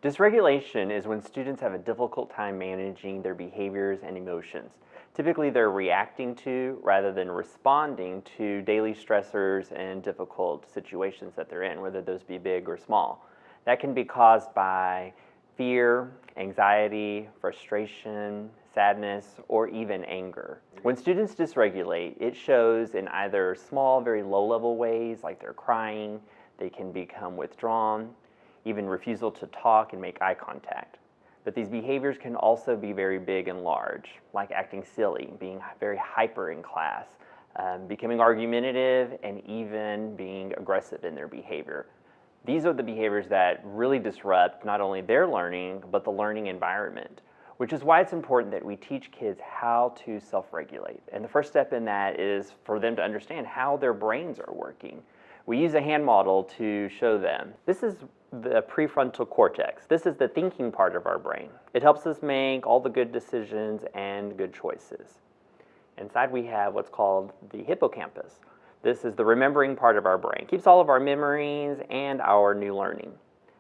Dysregulation is when students have a difficult time managing their behaviors and emotions. Typically, they're reacting to rather than responding to daily stressors and difficult situations that they're in, whether those be big or small. That can be caused by fear, anxiety, frustration, sadness, or even anger. When students dysregulate, it shows in either small, very low-level ways, like they're crying, they can become withdrawn, even refusal to talk and make eye contact. But these behaviors can also be very big and large, like acting silly, being very hyper in class, becoming argumentative, and even being aggressive in their behavior. These are the behaviors that really disrupt not only their learning, but the learning environment, which is why it's important that we teach kids how to self-regulate. And the first step in that is for them to understand how their brains are working. We use a hand model to show them. This is the prefrontal cortex. This is the thinking part of our brain. It helps us make all the good decisions and good choices. Inside we have what's called the hippocampus. This is the remembering part of our brain. It keeps all of our memories and our new learning.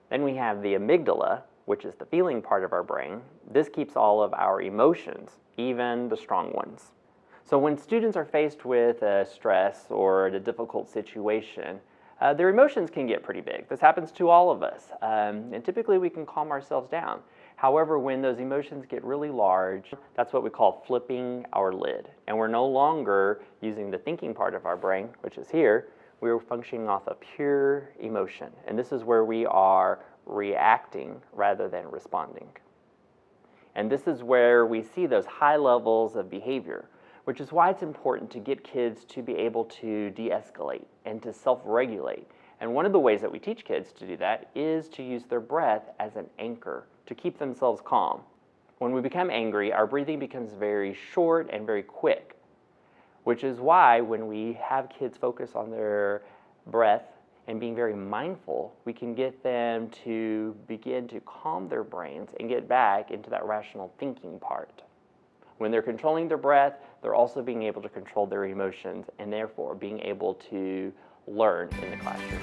Then we have the amygdala, which is the feeling part of our brain. This keeps all of our emotions, even the strong ones. So when students are faced with a stress or a difficult situation, their emotions can get pretty big. This happens to all of us, and typically we can calm ourselves down. However, when those emotions get really large, that's what we call flipping our lid. And we're no longer using the thinking part of our brain, which is here. We're functioning off of pure emotion. And this is where we are reacting rather than responding. And this is where we see those high levels of behavior, which is why it's important to get kids to be able to de-escalate and to self-regulate. And one of the ways that we teach kids to do that is to use their breath as an anchor to keep themselves calm. When we become angry, our breathing becomes very short and very quick, which is why when we have kids focus on their breath and being very mindful, we can get them to begin to calm their brains and get back into that rational thinking part. When they're controlling their breath, they're also being able to control their emotions and therefore being able to learn in the classroom.